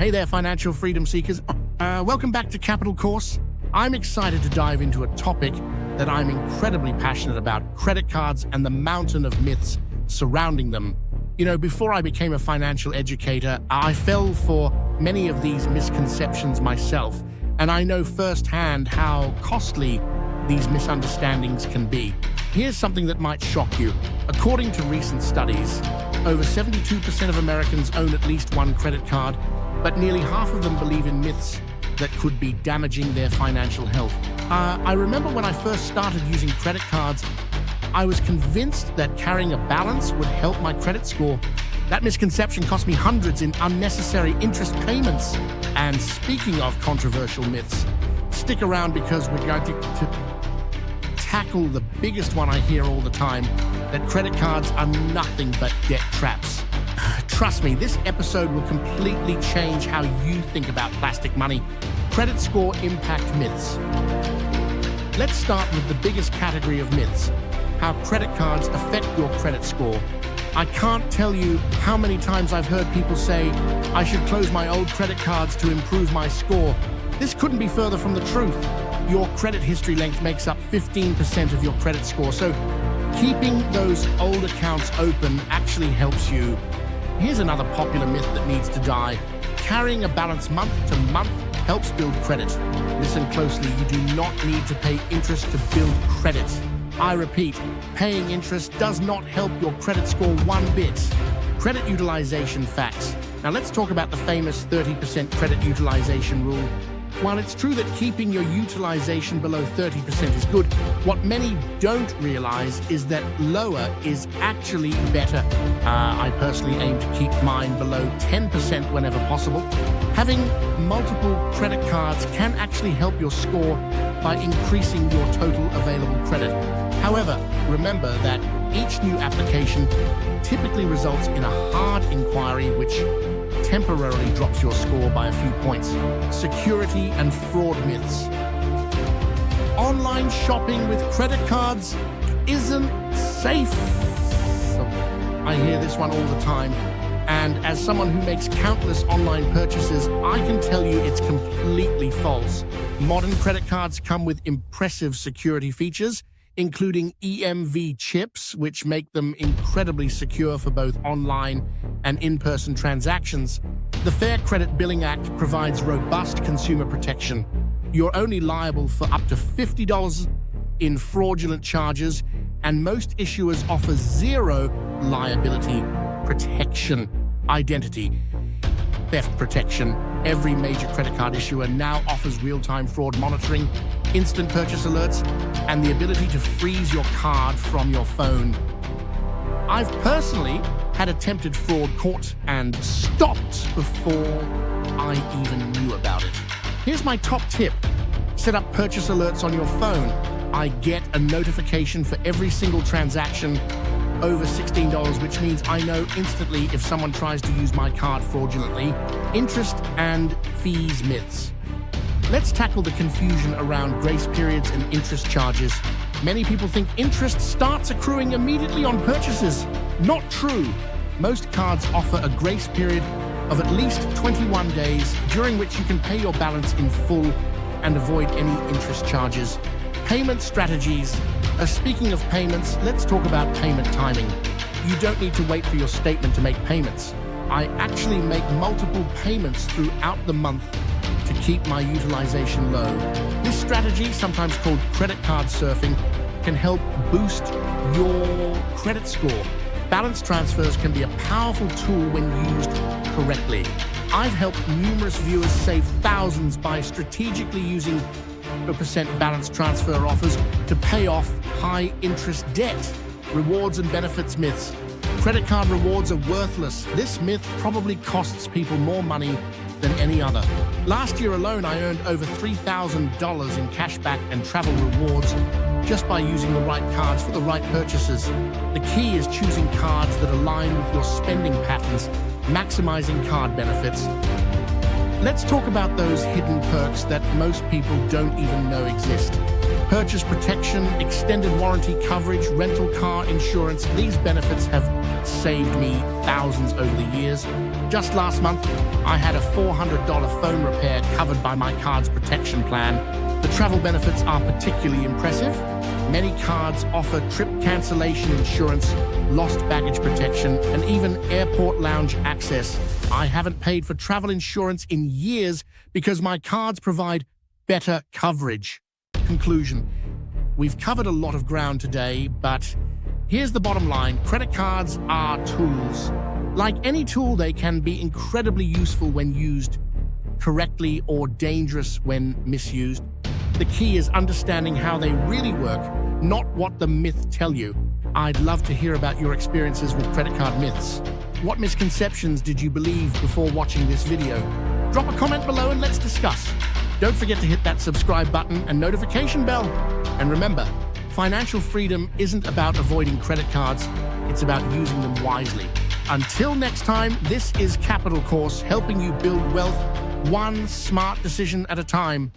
Hey there, financial freedom seekers. Welcome back to Capital Course. I'm excited to dive into a topic that I'm incredibly passionate about, credit cards and the mountain of myths surrounding them. You know, before I became a financial educator, I fell for many of these misconceptions myself, and I know firsthand how costly these misunderstandings can be. Here's something that might shock you. According to recent studies, over 72% of Americans own at least one credit card, but nearly half of them believe in myths that could be damaging their financial health. I remember when I first started using credit cards, I was convinced that carrying a balance would help my credit score. That misconception cost me hundreds in unnecessary interest payments. And speaking of controversial myths, stick around because we're going to tackle the biggest one I hear all the time, that credit cards are nothing but debt traps. Trust me, this episode will completely change how you think about plastic money. Credit score impact myths. Let's start with the biggest category of myths, how credit cards affect your credit score. I can't tell you how many times I've heard people say, I should close my old credit cards to improve my score. This couldn't be further from the truth. Your credit history length makes up 15% of your credit score, so keeping those old accounts open actually helps you. Here's another popular myth that needs to die. Carrying a balance month to month helps build credit. Listen closely, you do not need to pay interest to build credit. I repeat, paying interest does not help your credit score one bit. Credit utilization facts. Now let's talk about the famous 30% credit utilization rule. While it's true that keeping your utilization below 30% is good, what many don't realize is that lower is actually better. I personally aim to keep mine below 10% whenever possible. Having multiple credit cards can actually help your score by increasing your total available credit. However, remember that each new application typically results in a hard inquiry which temporarily drops your score by a few points. Security and fraud myths. Online shopping with credit cards isn't safe. I hear this one all the time, and as someone who makes countless online purchases, I can tell you it's completely false. Modern credit cards come with impressive security features, including EMV chips, which make them incredibly secure for both online and in-person transactions. The Fair Credit Billing Act provides robust consumer protection. You're only liable for up to $50 in fraudulent charges, and most issuers offer zero liability protection. Identity theft protection. Every major credit card issuer now offers real-time fraud monitoring, instant purchase alerts, and the ability to freeze your card from your phone. I've personally had attempted fraud caught and stopped before I even knew about it. Here's my top tip. Set up purchase alerts on your phone. I get a notification for every single transaction over $16, which means I know instantly if someone tries to use my card fraudulently. Interest and fees myths. Let's tackle the confusion around grace periods and interest charges. Many people think interest starts accruing immediately on purchases. Not true. Most cards offer a grace period of at least 21 days, during which you can pay your balance in full and avoid any interest charges. Payment strategies. Speaking of payments, let's talk about payment timing. You don't need to wait for your statement to make payments. I actually make multiple payments throughout the month to keep my utilization low. This strategy, sometimes called credit card surfing, can help boost your credit score. Balance transfers can be a powerful tool when used correctly. I've helped numerous viewers save thousands by strategically using 0% balance transfer offers to pay off high-interest debt. Rewards and benefits myths. Credit card rewards are worthless. This myth probably costs people more money than any other. Last year alone, I earned over $3,000 in cashback and travel rewards just by using the right cards for the right purchases. The key is choosing cards that align with your spending patterns, maximizing card benefits. Let's talk about those hidden perks that most people don't even know exist. Purchase protection, extended warranty coverage, rental car insurance. These benefits have saved me thousands over the years. Just last month, I had a $400 phone repair covered by my card's protection plan. The travel benefits are particularly impressive. Many cards offer trip cancellation insurance, lost baggage protection, and even airport lounge access. I haven't paid for travel insurance in years because my cards provide better coverage. Conclusion. We've covered a lot of ground today, but here's the bottom line. Credit cards are tools. Like any tool, they can be incredibly useful when used correctly or dangerous when misused. The key is understanding how they really work, not what the myths tell you. I'd love to hear about your experiences with credit card myths. What misconceptions did you believe before watching this video? Drop a comment below and let's discuss. Don't forget to hit that subscribe button and notification bell. And remember, financial freedom isn't about avoiding credit cards, it's about using them wisely. Until next time, this is Capital Course, helping you build wealth one smart decision at a time.